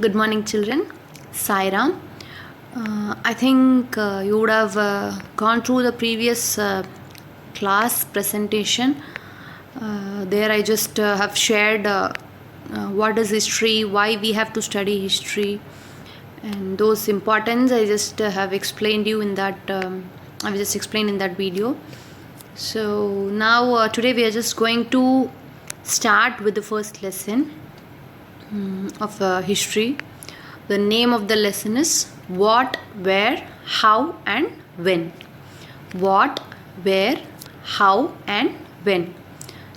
Good morning, children. Sairam. I think you would have gone through the previous class presentation. There, I just have shared what is history, why we have to study history, and those importance. I just have explained you in that. I just explained in that video. So now today we are just going to start with the first lesson of history. The name of the lesson is What, Where, How and When. What, Where, How and When.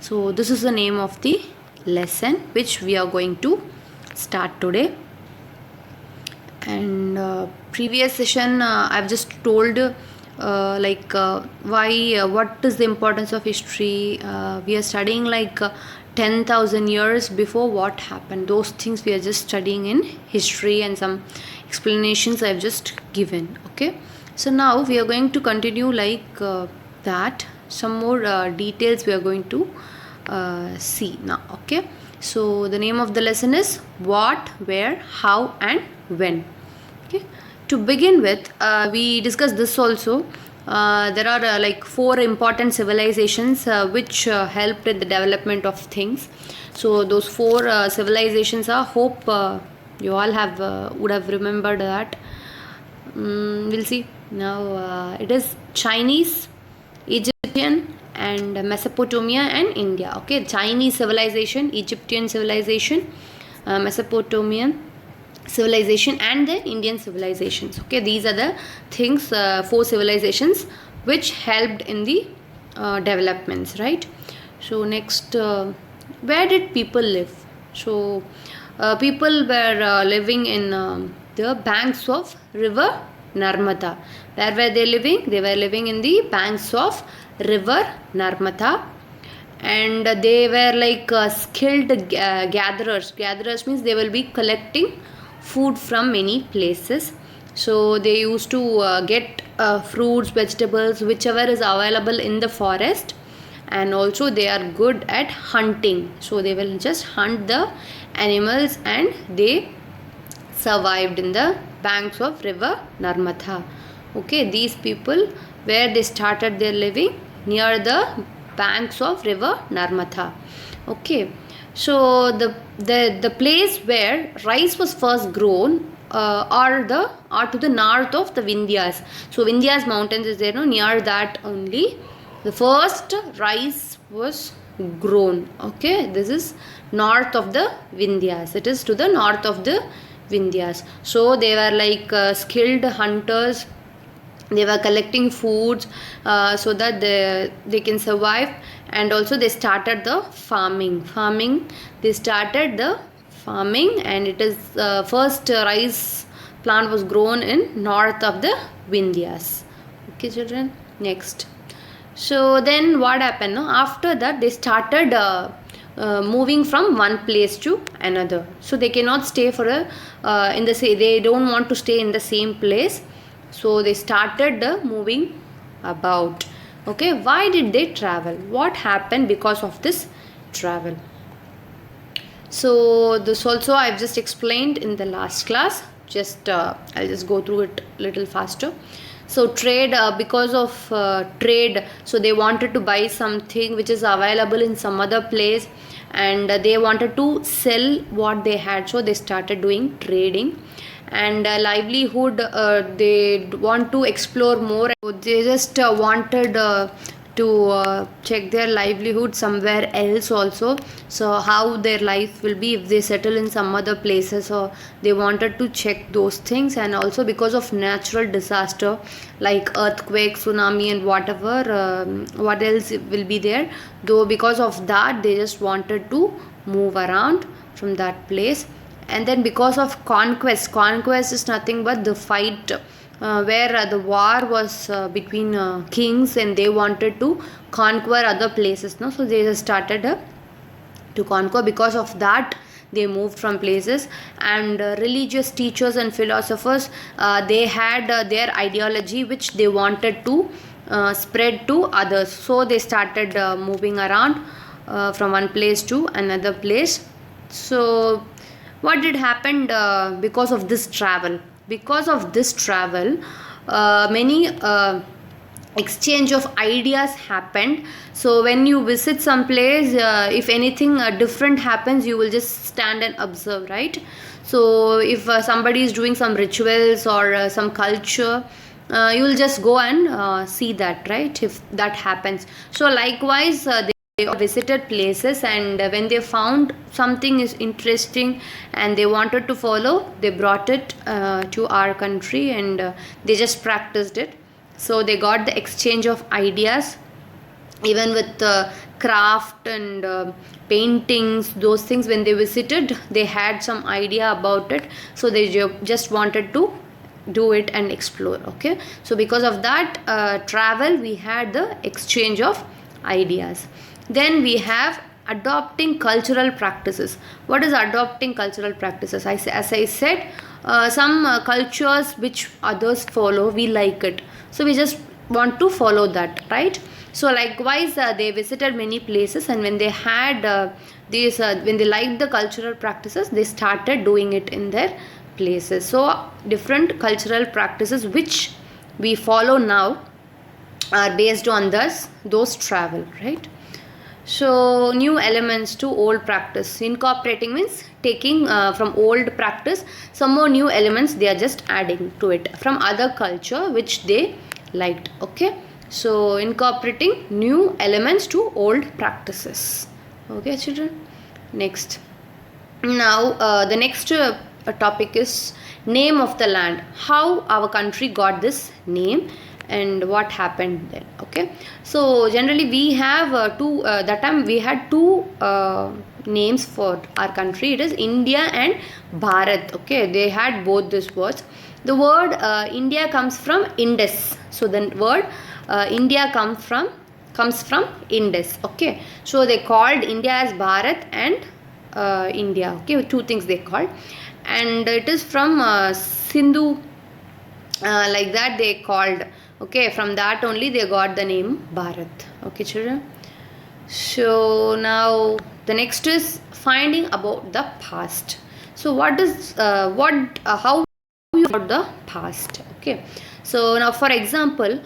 So this is the name of the lesson which we are going to start today. And previous session I've just told why what is the importance of history. We are studying 10,000 years before what happened. Those things we are just studying in history, and some explanations I've just given. Okay, so now we are going to continue that. Some more details we are going to see now. Okay, so the name of the lesson is What, Where, How and When. Okay, to begin with, we discussed this also. There are 4 important civilizations which helped in the development of things. So those 4 civilizations are, hope you all have would have remembered that. We'll see now. It is Chinese, Egyptian and Mesopotamia and India. Okay, Chinese civilization, Egyptian civilization, Mesopotamian civilization and the Indian civilizations. Okay, these are the things, 4 civilizations which helped in the developments, right? So next, where did people live? So people were living in the banks of river Narmada. Where were they living? They were living in the banks of river Narmada, and they were skilled gatherers. Gatherers means they will be collecting food from many places. So they used to get fruits, vegetables, whichever is available in the forest, and also they are good at hunting. So they will just hunt the animals, and they survived in the banks of river Narmada. Okay, these people, where they started their living, near the banks of river Narmada. Okay, so the place where rice was first grown are to the north of the Vindhyas. So Vindhyas mountains is there, no, near that only the first rice was grown. Okay, this is north of the Vindhyas. It is to the north of the Vindhyas. So they were skilled hunters. They were collecting foods so that they can survive, and also they started the farming. They started the farming, and it is first rice plant was grown in north of the Vindhyas. Okay, children. Next, so then what happened? No? After that, they started moving from one place to another. So they cannot stay for they don't want to stay in the same place. So they started moving about. Okay, why did they travel? What happened because of this travel? So this also I've just explained in the last class. I'll just go through it a little faster. So trade, because of trade, so they wanted to buy something which is available in some other place, and they wanted to sell what they had. So they started doing trading. And livelihood, they want to explore more. They just wanted to check their livelihood somewhere else also. So how their life will be if they settle in some other places. So they wanted to check those things. And also because of natural disaster like earthquake, tsunami and whatever, what else will be there, though because of that they just wanted to move around from that place. And then because of conquest is nothing but the fight where the war was between kings, and they wanted to conquer other places. No, so they just started to conquer. Because of that, they moved from places. And religious teachers and philosophers, they had their ideology which they wanted to spread to others. So they started moving around from one place to another place. So What did happen because of this travel? Because of this travel, many exchange of ideas happened. So when you visit some place, if anything different happens, you will just stand and observe, right? So if somebody is doing some rituals or some culture, you will just go and see that, right? If that happens. So likewise, they visited places, and when they found something is interesting and they wanted to follow, they brought it to our country, and they just practiced it. So they got the exchange of ideas, even with craft and paintings, those things. When they visited, they had some idea about it, so they just wanted to do it and explore. Okay, so because of that travel, we had the exchange of ideas. Then we have adopting cultural practices. What is adopting cultural practices? As I said, some cultures which others follow, we like it, so we just want to follow that, right? So likewise, they visited many places, and when they had when they liked the cultural practices, they started doing it in their places. So different cultural practices which we follow now are based on those travel, right? So new elements to old practice. Incorporating means taking from old practice some more new elements, they are just adding to it from other culture which they liked. Okay, so incorporating new elements to old practices. Okay children, next. Now the next topic is name of the land. How our country got this name and what happened then. Okay, so generally we have two that time we had two names for our country. It is India and Bharat. Okay, they had both these words. The word India comes from Indus. So the word India comes from Indus. Okay, so they called India as Bharat and India. Okay, two things they called, and it is from Sindhu, like that they called. Okay, from that only they got the name Bharat. Okay children, so now the next is finding about the past. So what is how you about the past? Okay, so now for example,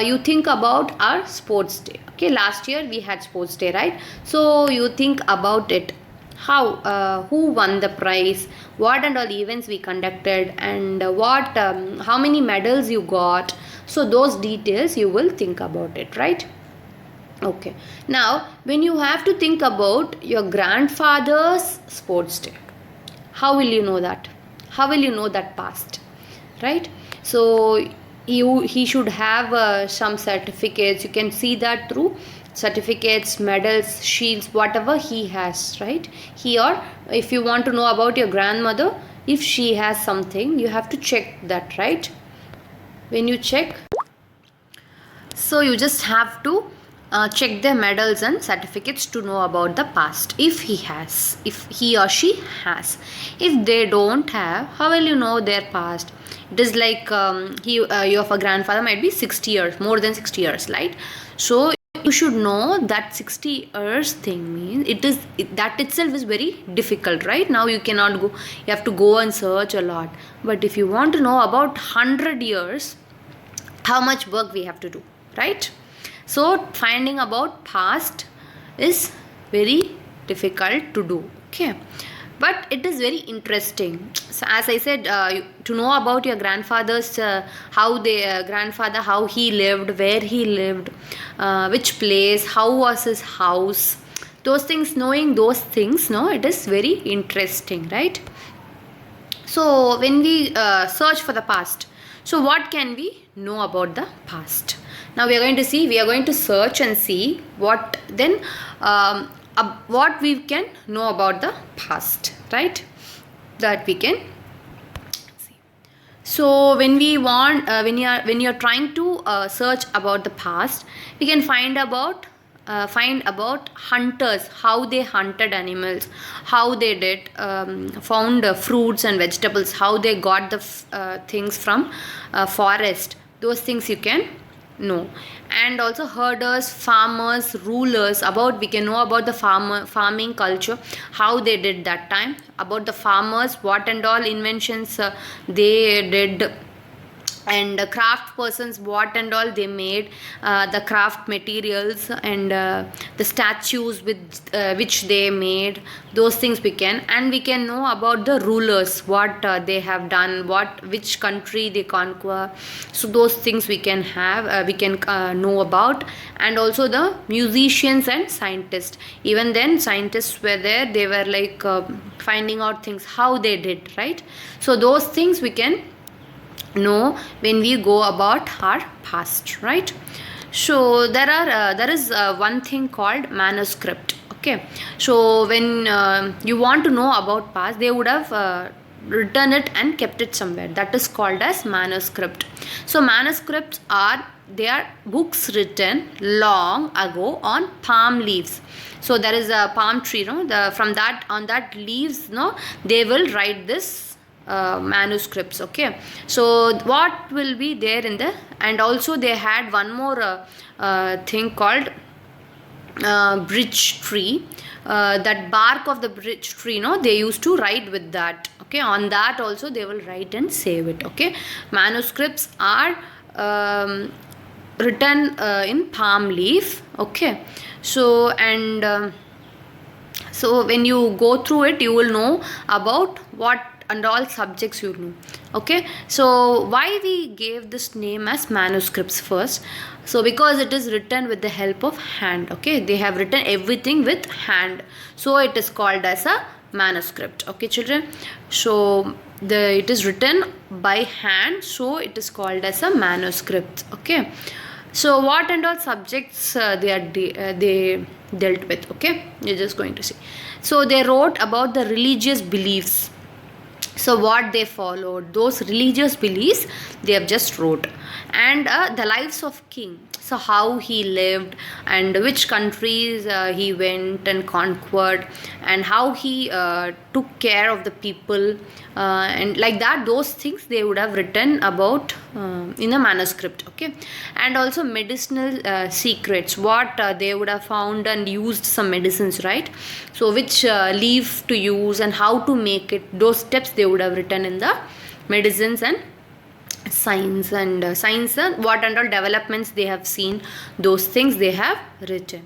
you think about our sports day. Okay, last year we had sports day, right? So you think about it, how who won the prize, what and all events we conducted, and what how many medals you got. So those details you will think about it, right? Okay, now when you have to think about your grandfather's sports day, how will you know that? How will you know that past, right? So he should have some certificates. You can see that through certificates, medals, shields, whatever he has, right? He, or if you want to know about your grandmother, if she has something, you have to check that, right? When you check, so you just have to check their medals and certificates to know about the past. If he has, if he or she has. If they don't have, how will you know their past? It is like your grandfather might be 60 years, more than 60 years, right? So you should know that 60 years thing means that itself is very difficult, right? Now you cannot go, you have to go and search a lot. But if you want to know about 100 years, how much work we have to do, right? So finding about past is very difficult to do. Okay, but it is very interesting. So as I said, to know about your grandfather's how he lived, where he lived, which place, how was his house, those things, knowing those things, no, it is very interesting, right? So when we search for the past, so what can we know about the past? Now we are going to search and see what then what we can know about the past, right? That we can see. So when we want when you are trying to search about the past, we can find about hunters, how they hunted animals, how they did found fruits and vegetables, how they got the things from forest. Those things you can No. And also herders, farmers, rulers, about we can know about the farming culture, how they did that time, about the farmers, what and all inventions they did, and craft persons, what and all they made, the craft materials, and the statues with which they made, those things we can. And we can know about the rulers, what they have done, which country they conquer. So those things we can have, we can know about. And also the musicians and scientists, even then scientists were there, they were like finding out things how they did, right? So those things we can know when we go about our past, right? So there is one thing called manuscript. Okay, so when you want to know about past, they would have written it and kept it somewhere, that is called as manuscript. So manuscripts are, they are books written long ago on palm leaves. So there is a palm tree, no, from that, on that leaves, no, they will write this manuscripts. Okay, so what will be there in the, and also they had one more thing called bridge tree. That bark of the bridge tree, no, they used to write with that. Okay, on that also they will write and save it. Okay, manuscripts are written in palm leaf. Okay, so and so when you go through it, you will know about what and all subjects you know. Okay, so why we gave this name as manuscripts first? So because it is written with the help of hand. Okay, they have written everything with hand, so it is called as a manuscript. Okay children, so it is written by hand, so it is called as a manuscript. Okay, so what and all subjects they dealt with. Okay, you're just going to see. So they wrote about the religious beliefs, so what they followed, those religious beliefs they have just wrote. And the lives of king, so how he lived and which countries he went and conquered, and how he took care of the people, and like that, those things they would have written about in a manuscript. Okay, and also medicinal secrets, what they would have found and used some medicines, right? So which leaf to use and how to make it, those steps they would have written in the medicines. And science and what and all developments they have seen, those things they have written.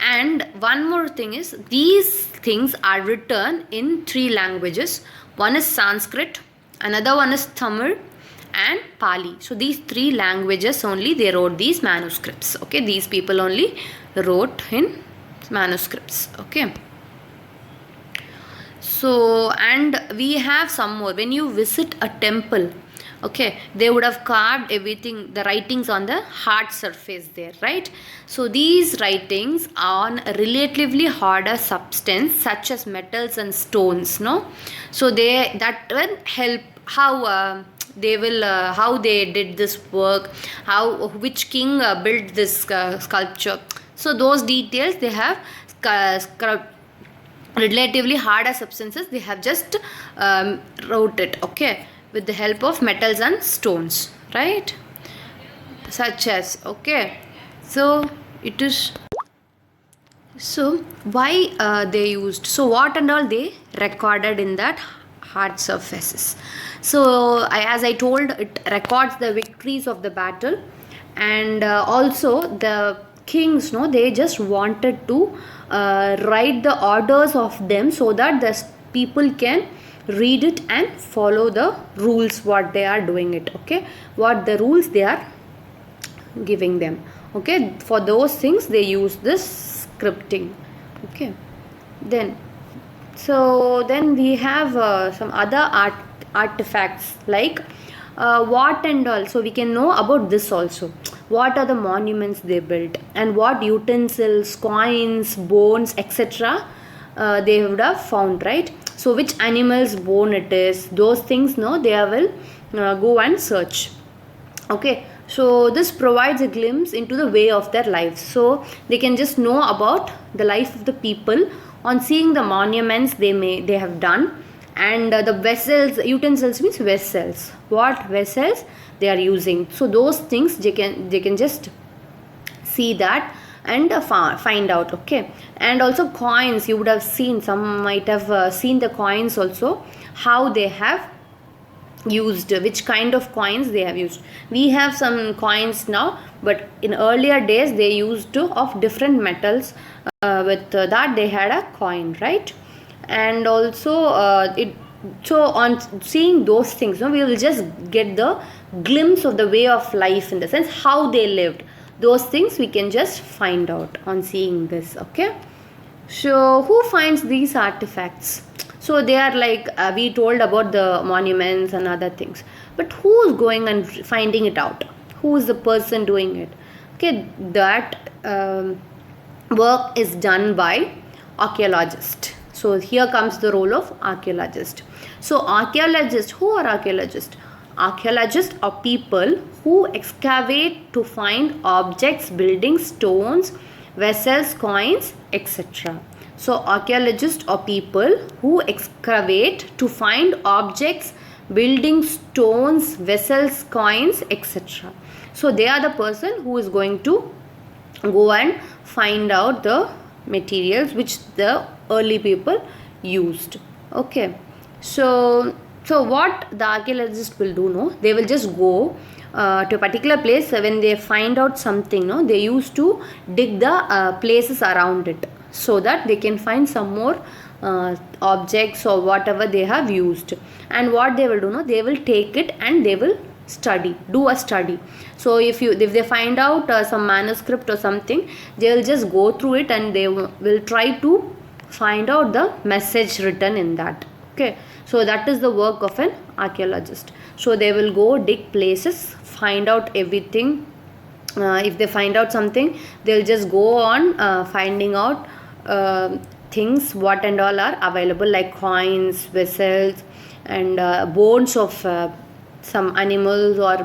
And one more thing is, these things are written in 3 languages. One is Sanskrit, another one is Tamil, and Pali. So these 3 languages only they wrote these manuscripts. Okay, these people only wrote in manuscripts. Okay, so and we have some more. When you visit a temple, okay, they would have carved everything, the writings on the hard surface there, right? So these writings on a relatively harder substance such as metals and stones, no, so that will help how they will how they did this work, how which king built this sculpture. So those details they have relatively harder substances they have just wrote it. Okay, with the help of metals and stones, right? Such as, okay, so it is, so why they used, so what and all they recorded in that hard surfaces. So as I told, it records the victories of the battle, and also the kings, no, they just wanted to write the orders of them, so that the people can read it and follow the rules what they are doing it. Okay, what the rules they are giving them. Okay, for those things they use this scripting. Okay, then we have some other artifacts like what and all. So we can know about this also, what are the monuments they built, and what utensils, coins, bones, etc. They would have found, right? So which animal's bone it is, those things, no, they will go and search. Okay, so this provides a glimpse into the way of their lives, so they can just know about the life of the people on seeing the monuments they have done, and the vessels, utensils means vessels, what vessels they are using. So those things they can just see that and find out. Okay, and also coins, you would have seen, some might have seen the coins also, how they have used, which kind of coins they have used. We have some coins now, but in earlier days they used to of different metals, with that they had a coin, right? And also it so on seeing those things, we will just get the glimpse of the way of life, in the sense how they lived. Those things we can just find out on seeing this. Okay, so who finds these artifacts? So they are like, we told about the monuments and other things, but who is going and finding it out? Who is the person doing it? Okay, that work is done by archaeologist. So here comes the role of archaeologist. So archaeologists, who are archaeologists? Archaeologists are people who excavate to find objects, buildings, stones, vessels, coins, etc. So archaeologists are people who excavate to find objects, buildings, stones, vessels, coins, etc. So they are the person who is going to go and find out the materials which the early people used. Okay, so what the archaeologist will do, no, they will just go to a particular place. When they find out something, no, they used to dig the places around it, so that they can find some more objects or whatever they have used. And what they will do, no, they will take it and they will do a study. So if they find out some manuscript or something, they will just go through it and they will try to find out the message written in that. Okay, so that is the work of an archaeologist. So they will go dig places, find out everything. If they find out something, they'll just go on finding out things, what and all are available, like coins, vessels, and bones of some animals or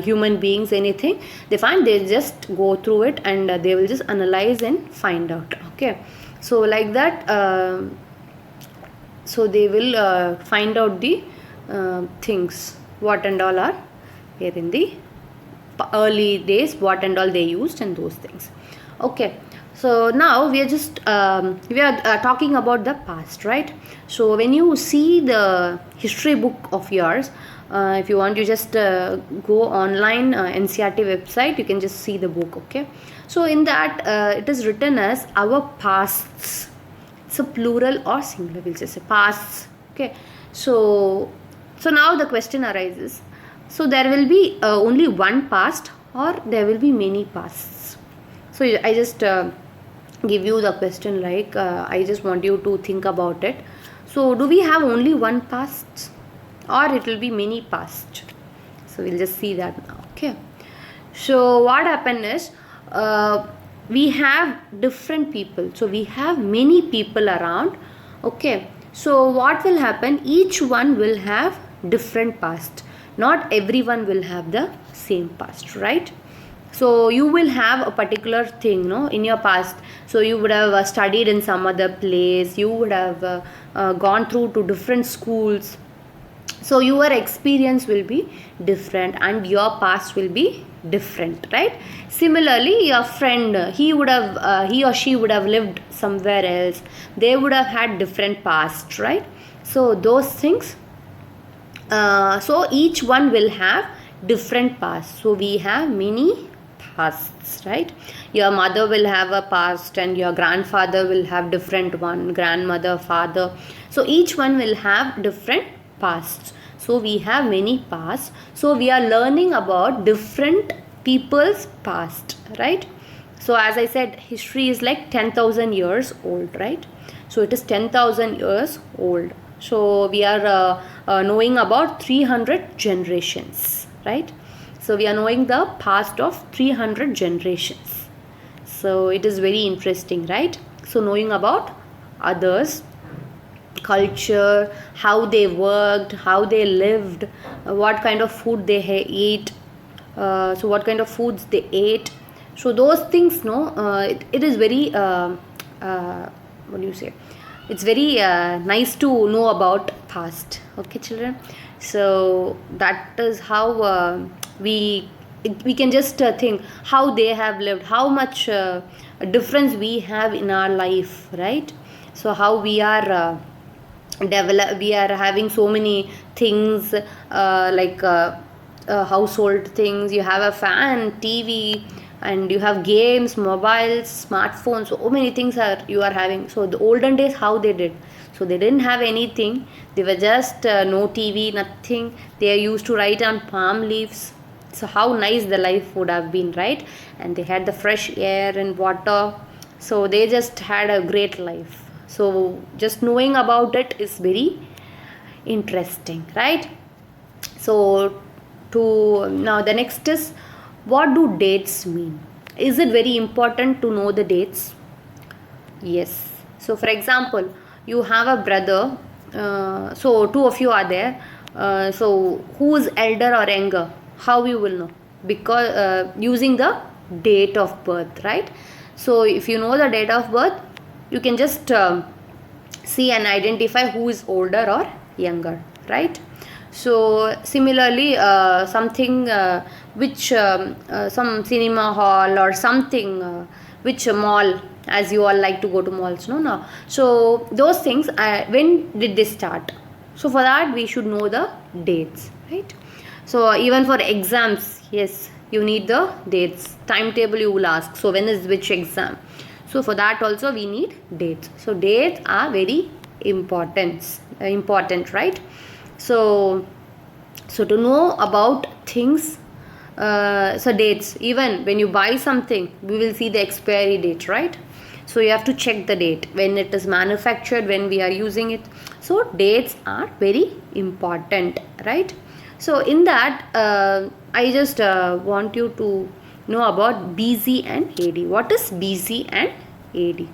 human beings, anything they find, they just go through it and they will just analyze and find out. Okay, so like that, so they will find out the things, what and all are here in the early days, what and all they used and those things. Okay, so now we are just talking about the past, right? So when you see the history book of yours, if you want, you just go online, NCERT website, you can just see the book. Okay, so in that it is written as our pasts. It's a plural or singular, we'll just say pasts. Okay, so now the question arises, so there will be only one past, or there will be many pasts? So I just give you the question, like I just want you to think about it. So do we have only one past, or it will be many past? So we'll just see that now. Okay, so what happened is, we have different people, so we have many people around. Okay, so what will happen, each one will have different past, not everyone will have the same past, right? So you will have a particular thing, no, in your past. So you would have studied in some other place, you would have gone through to different schools. So your experience will be different and your past will be different, right? Similarly, your friend, he or she would have lived somewhere else, they would have had different past, right? So those things, so each one will have different past. So we have many pasts, right? Your mother will have a past and your grandfather will have different one, grandmother, father. So each one will have different pasts. So we have many pasts. So we are learning about different people's past, right? So as I said, history is like 10,000 years old, right? So it is 10,000 years old. So we are knowing about 300 generations, right? So we are knowing the past of 300 generations. So it is very interesting, right? So knowing about others, culture, how they worked, how they lived, what kind of food they ate, so what kind of foods they ate. So those things, no, it is very what do you say, it's very nice to know about past. Okay, children. So that is how we can just think how they have lived, how much difference we have in our life, right? So how we are we are having so many things, household things. You have a fan, TV, and you have games, mobiles, smartphones, so many things are you are having. So the olden days, how they did, so they didn't have anything. They were just no TV, nothing. They used to write on palm leaves. So how nice the life would have been, right? And they had the fresh air and water. So they just had a great life. So just knowing about it is very interesting, right? So to now the next is, what do dates mean? Is it very important to know the dates? Yes. So for example, you have a brother, so two of you are there. So who is elder or younger? How you will know? Because using the date of birth, right? So if you know the date of birth, you can just see and identify who is older or younger, right? So similarly, something which some cinema hall or something, which mall, as you all like to go to malls, no. So those things, when did they start? So for that we should know the dates, right? So even for exams, yes, you need the dates. Timetable you will ask. So when is which exam? So for that also we need dates. So dates are very important, right? So to know about things, so dates, even when you buy something, we will see the expiry date, right? So you have to check the date when it is manufactured, when we are using it. So dates are very important, right? So in that, I just want you to know about BC and AD. What is BC and AD?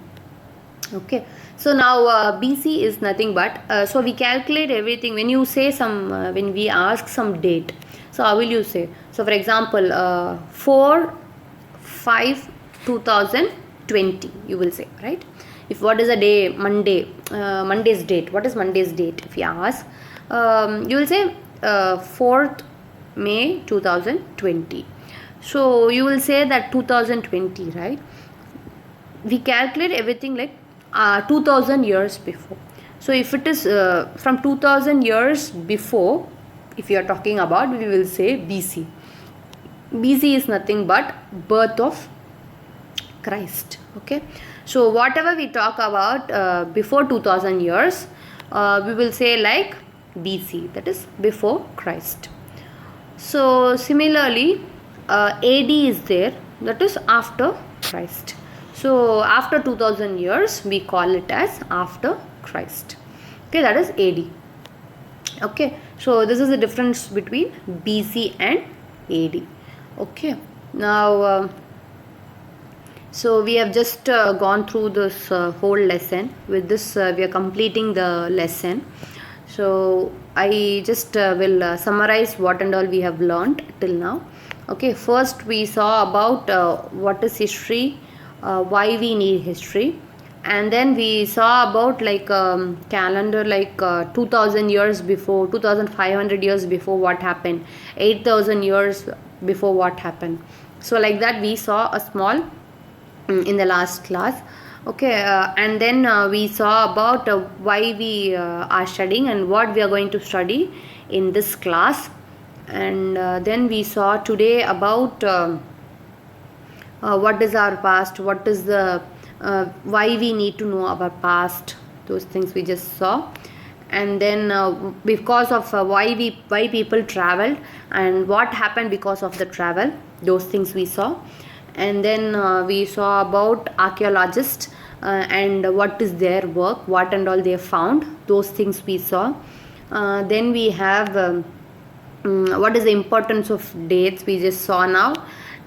Okay, so now BC is nothing but, so we calculate everything. When you say some, when we ask some date, so how will you say? So for example, 4/5/2020, you will say, right? If what is a day? Monday, Monday's date. What is Monday's date? If you ask, you will say 4th May 2020. So you will say that 2020, right? We calculate everything like 2000 years before. So if it is from 2000 years before, if you are talking about, we will say BC. BC is nothing but birth of Christ. Okay, so whatever we talk about before 2000 years, we will say like BC, that is before Christ. So similarly, AD is there, that is after Christ. So after 2000 years, we call it as after Christ. Okay, that is AD. Okay, so this is the difference between BC and AD. Okay, now so we have just gone through this whole lesson. With this, we are completing the lesson. So I just will summarize what and all we have learned till now. Okay, first we saw about what is history, why we need history, and then we saw about like calendar, like 2000 years before, 2500 years before what happened, 8000 years before what happened. So like that we saw a small in the last class. Okay, and then we saw about why we are studying and what we are going to study in this class. And then we saw today about what is our past, what is the why we need to know our past. Those things we just saw. And then because of why people traveled and what happened because of the travel, those things we saw. And then we saw about archaeologists and what is their work, what and all they found, those things we saw. Then we have what is the importance of dates, we just saw now,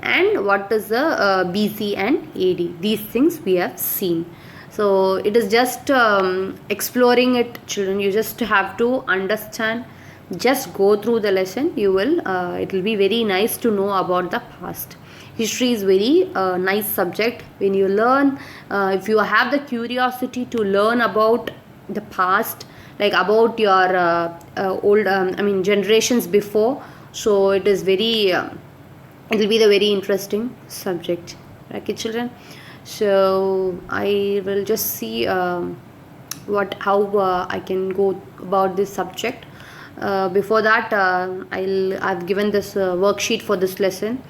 and what is the BC and AD, these things we have seen. So it is just exploring it, children. You just have to understand Just go through the lesson. You will it will be very nice to know about the past. History is very nice subject. When you learn, if you have the curiosity to learn about the past, like about your old generations before, so it is very it will be the very interesting subject. Okay, children. So I will just see how I can go about this subject. Before that, I've given this worksheet for this lesson.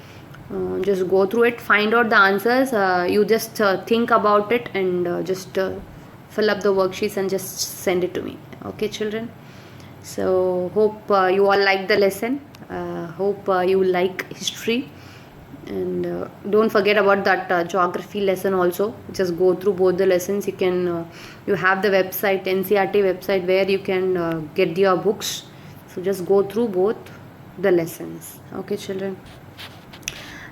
Just go through it, find out the answers. You just think about it and just fill up the worksheets and just send it to me. Okay, children. So hope you all like the lesson. Hope you like history, and don't forget about that geography lesson also. Just go through both the lessons. You can you have the website, NCERT website, where you can get your books. So just go through both the lessons. Okay, children.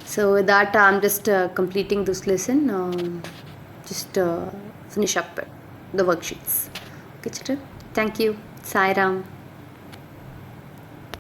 So with that, I'm just completing this lesson. Just finish up the worksheets. Okay, children. Thank you. Sai Ram.